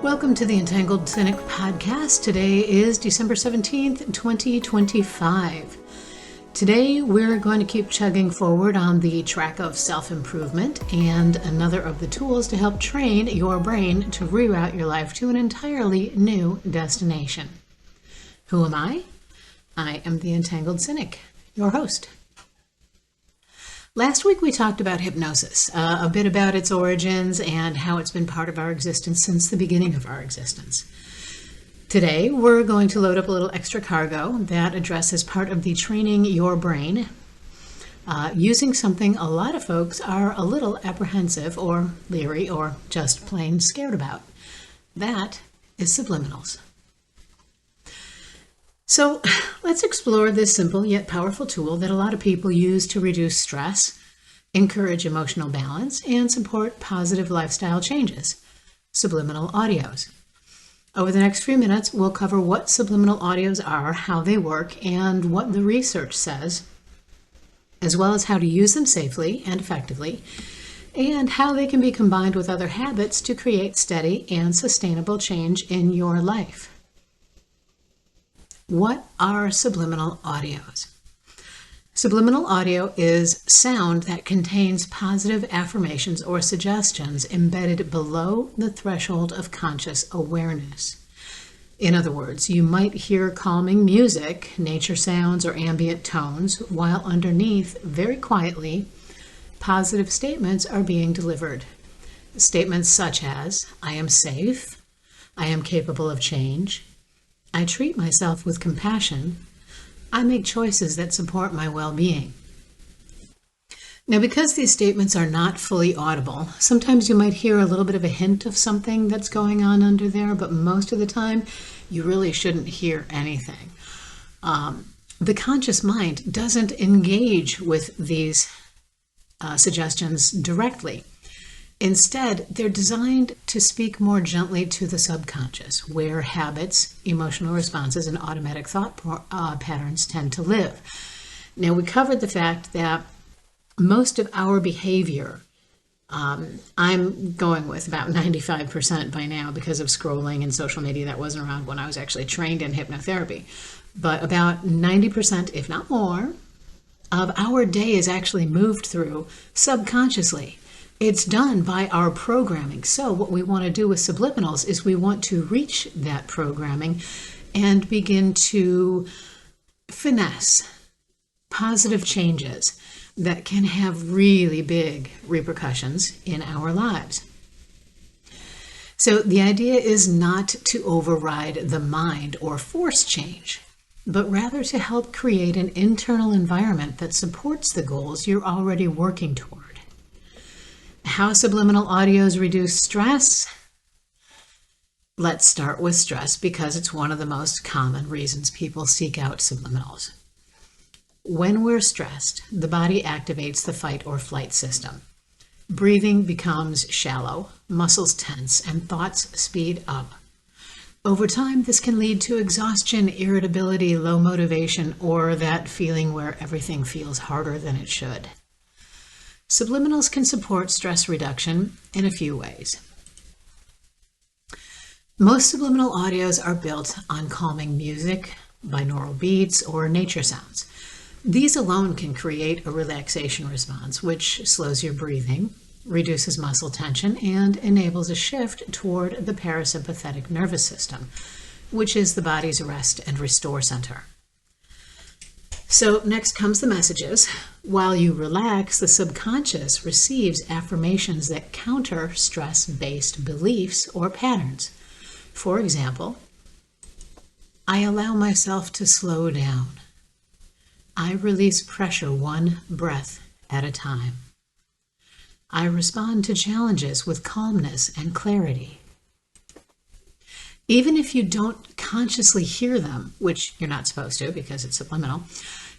Welcome to the Entangled Cynic podcast. Today is December 17th, 2025. Today we're going to keep chugging forward on the track of self-improvement and another of the tools to help train your brain to reroute your life to an entirely new destination. Who am I? I am the Entangled Cynic, your host. Last week we talked about hypnosis, a bit about its origins and how it's been part of our existence since the beginning of our existence. Today we're going to load up a little extra cargo that addresses part of the training your brain using something a lot of folks are a little apprehensive or leery or just plain scared about. That is subliminals. So let's explore this simple yet powerful tool that a lot of people use to reduce stress, encourage emotional balance, and support positive lifestyle changes, subliminal audios. Over the next few minutes, we'll cover what subliminal audios are, how they work, and what the research says, as well as how to use them safely and effectively, and how they can be combined with other habits to create steady and sustainable change in your life. What are subliminal audios? Subliminal audio is sound that contains positive affirmations or suggestions embedded below the threshold of conscious awareness. In other words, you might hear calming music, nature sounds, or ambient tones, while underneath, very quietly, positive statements are being delivered. Statements such as, I am safe, I am capable of change, I treat myself with compassion. I make choices that support my well-being. Now, because these statements are not fully audible, sometimes you might hear a little bit of a hint of something that's going on under there, but most of the time, you really shouldn't hear anything. The conscious mind doesn't engage with these suggestions directly. Instead, they're designed to speak more gently to the subconscious, where habits, emotional responses, and automatic thought patterns tend to live. Now, we covered the fact that most of our behavior, I'm going with about 95% by now because of scrolling and social media that wasn't around when I was actually trained in hypnotherapy, but about 90%, if not more, of our day is actually moved through subconsciously. It's done by our programming. So what we want to do with subliminals is we want to reach that programming and begin to finesse positive changes that can have really big repercussions in our lives. So the idea is not to override the mind or force change, but rather to help create an internal environment that supports the goals you're already working toward. How subliminal audios reduce stress? Let's start with stress because it's one of the most common reasons people seek out subliminals. When we're stressed, the body activates the fight or flight system. Breathing becomes shallow, muscles tense, and thoughts speed up. Over time, this can lead to exhaustion, irritability, low motivation, or that feeling where everything feels harder than it should. Subliminals can support stress reduction in a few ways. Most subliminal audios are built on calming music, binaural beats, or nature sounds. These alone can create a relaxation response, which slows your breathing, reduces muscle tension, and enables a shift toward the parasympathetic nervous system, which is the body's rest and restore center. So next comes the messages. While you relax, the subconscious receives affirmations that counter stress-based beliefs or patterns. For example, I allow myself to slow down. I release pressure one breath at a time. I respond to challenges with calmness and clarity. Even if you don't consciously hear them, which you're not supposed to because it's subliminal,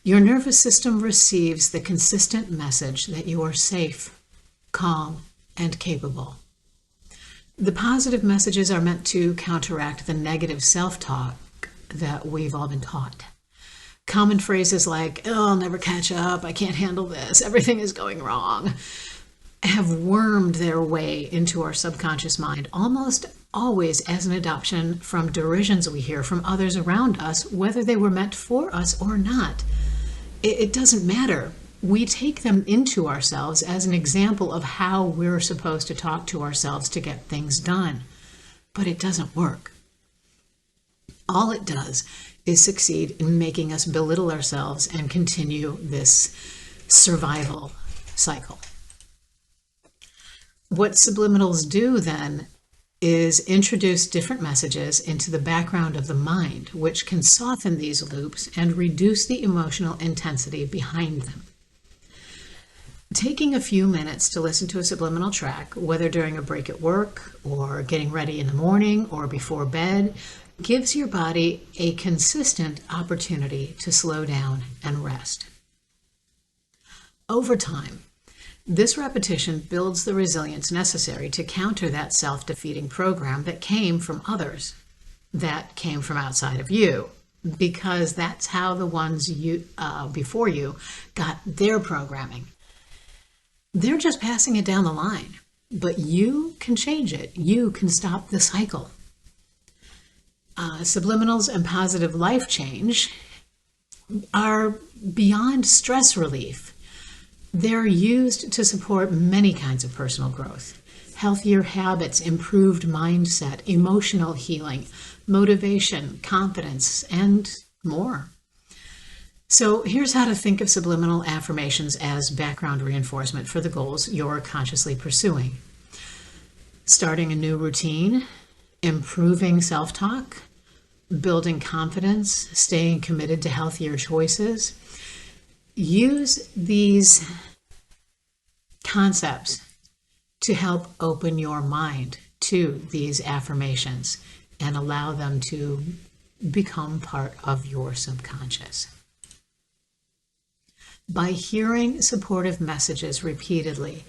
your nervous system receives the consistent message that you are safe, calm, and capable. The positive messages are meant to counteract the negative self-talk that we've all been taught. Common phrases like, oh, I'll never catch up, I can't handle this, everything is going wrong, have wormed their way into our subconscious mind, almost always as an adoption from derisions we hear from others around us, whether they were meant for us or not. It doesn't matter. We take them into ourselves as an example of how we're supposed to talk to ourselves to get things done. But it doesn't work. All it does is succeed in making us belittle ourselves and continue this survival cycle. What subliminals do then is introduce different messages into the background of the mind, which can soften these loops and reduce the emotional intensity behind them. Taking a few minutes to listen to a subliminal track, whether during a break at work or getting ready in the morning or before bed, gives your body a consistent opportunity to slow down and rest. Over time, this repetition builds the resilience necessary to counter that self-defeating program that came from others, that came from outside of you, because that's how the ones before you got their programming. They're just passing it down the line, but you can change it. You can stop the cycle. Subliminals and positive life change are beyond stress relief. They're used to support many kinds of personal growth: healthier habits, improved mindset, emotional healing, motivation, confidence, and more. So here's how to think of subliminal affirmations as background reinforcement for the goals you're consciously pursuing. Starting a new routine, improving self-talk, building confidence, staying committed to healthier choices. Use these concepts to help open your mind to these affirmations and allow them to become part of your subconscious. By hearing supportive messages repeatedly,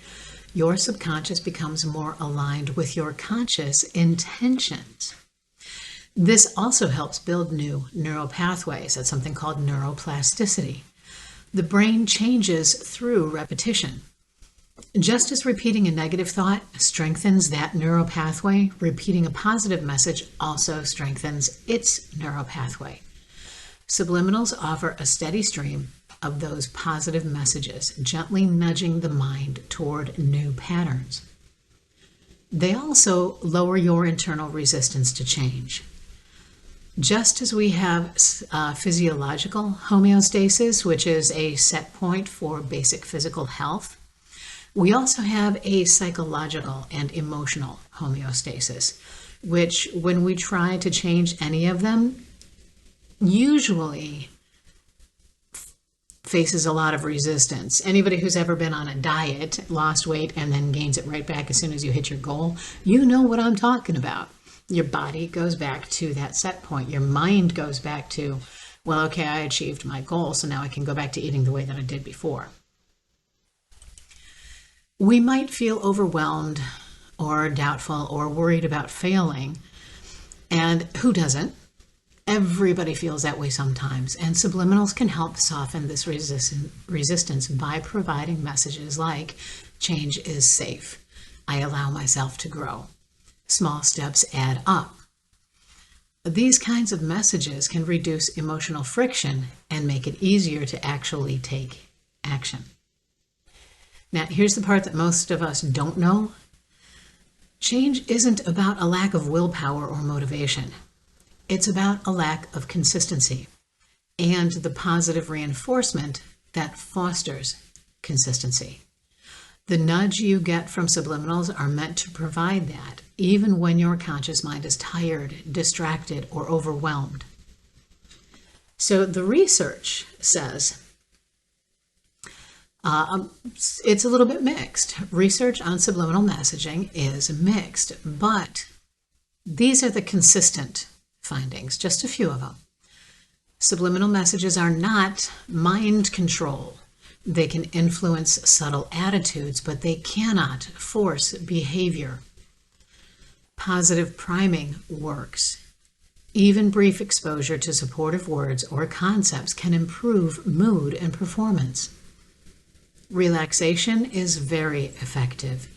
your subconscious becomes more aligned with your conscious intentions. This also helps build new neural pathways. That's something called neuroplasticity. The brain changes through repetition. Just as repeating a negative thought strengthens that neural pathway, repeating a positive message also strengthens its neural pathway. Subliminals offer a steady stream of those positive messages, gently nudging the mind toward new patterns. They also lower your internal resistance to change. Just as we have physiological homeostasis, which is a set point for basic physical health, we also have a psychological and emotional homeostasis, which when we try to change any of them, usually faces a lot of resistance. Anybody who's ever been on a diet, lost weight, and then gains it right back as soon as you hit your goal, you know what I'm talking about. Your body goes back to that set point. Your mind goes back to, well, okay, I achieved my goal, so now I can go back to eating the way that I did before. We might feel overwhelmed or doubtful or worried about failing, and who doesn't? Everybody feels that way sometimes, and subliminals can help soften this resistance by providing messages like, change is safe, I allow myself to grow, small steps add up. These kinds of messages can reduce emotional friction and make it easier to actually take action. Now, here's the part that most of us don't know. Change isn't about a lack of willpower or motivation. It's about a lack of consistency and the positive reinforcement that fosters consistency. The nudge you get from subliminals are meant to provide that, even when your conscious mind is tired, distracted, or overwhelmed. So the research says it's a little bit mixed. Research on subliminal messaging is mixed, but these are the consistent findings, just a few of them. Subliminal messages are not mind control. They can influence subtle attitudes, but they cannot force behavior. Positive priming works. Even brief exposure to supportive words or concepts can improve mood and performance. Relaxation is very effective.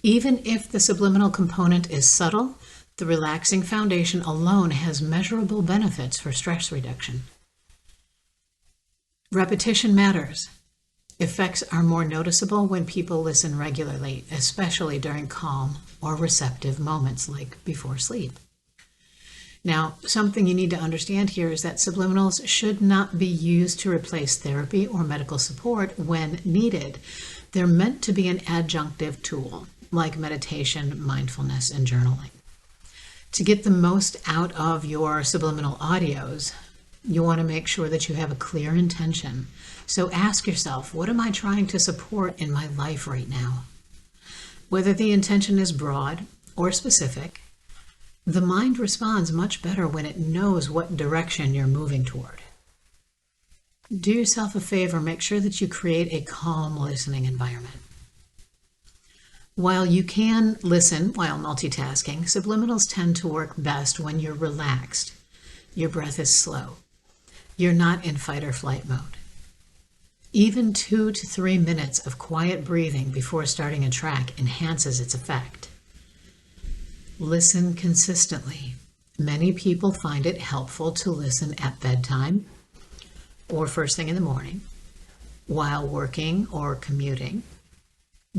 Even if the subliminal component is subtle, the relaxing foundation alone has measurable benefits for stress reduction. Repetition matters. Effects are more noticeable when people listen regularly, especially during calm or receptive moments like before sleep. Now, something you need to understand here is that subliminals should not be used to replace therapy or medical support when needed. They're meant to be an adjunctive tool, like meditation, mindfulness, and journaling. To get the most out of your subliminal audios, you want to make sure that you have a clear intention. So ask yourself, what am I trying to support in my life right now? Whether the intention is broad or specific, the mind responds much better when it knows what direction you're moving toward. Do yourself a favor, make sure that you create a calm listening environment. While you can listen while multitasking, subliminals tend to work best when you're relaxed. Your breath is slow. You're not in fight or flight mode. Even 2 to 3 minutes of quiet breathing before starting a track enhances its effect. Listen consistently. Many people find it helpful to listen at bedtime or first thing in the morning, while working or commuting,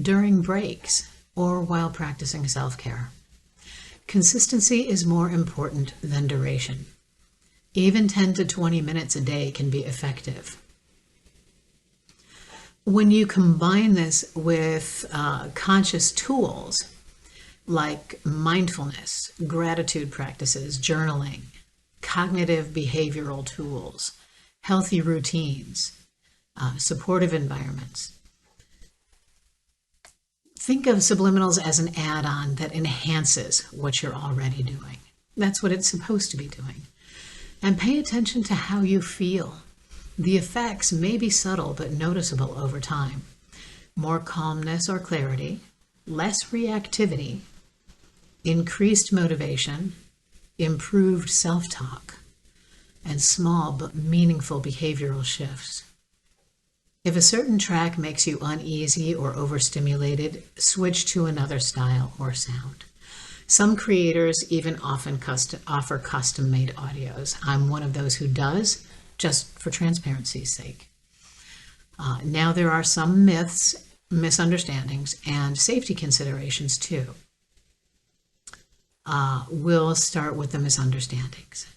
during breaks, or while practicing self-care. Consistency is more important than duration. Even 10 to 20 minutes a day can be effective. When you combine this with conscious tools like mindfulness, gratitude practices, journaling, cognitive behavioral tools, healthy routines, supportive environments, think of subliminals as an add-on that enhances what you're already doing. That's what it's supposed to be doing. And pay attention to how you feel. The effects may be subtle but noticeable over time. More calmness or clarity, less reactivity, increased motivation, improved self-talk, and small but meaningful behavioral shifts. If a certain track makes you uneasy or overstimulated, switch to another style or sound. Some creators even offer custom-made audios. I'm one of those who does, just for transparency's sake. Now there are some myths, misunderstandings, and safety considerations too. We'll start with the misunderstandings.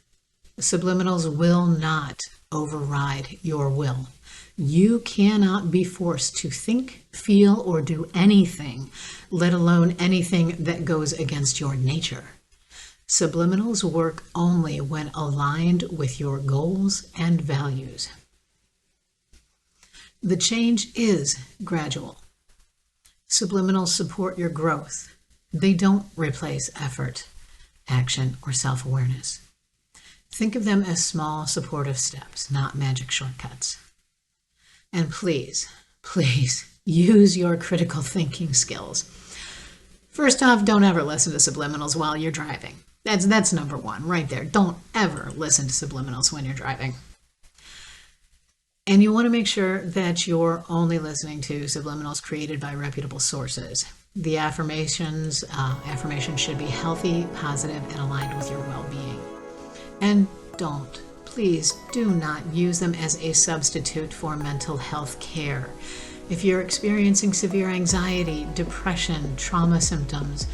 Subliminals will not override your will. You cannot be forced to think, feel, or do anything, let alone anything that goes against your nature. Subliminals work only when aligned with your goals and values. The change is gradual. Subliminals support your growth. They don't replace effort, action, or self-awareness. Think of them as small supportive steps, not magic shortcuts. And please, please use your critical thinking skills. First off, don't ever listen to subliminals while you're driving. That's number one right there. Don't ever listen to subliminals when you're driving. And you want to make sure that you're only listening to subliminals created by reputable sources. The affirmations should be healthy, positive, and aligned with your well-being. And please do not use them as a substitute for mental health care. If you're experiencing severe anxiety, depression, trauma symptoms,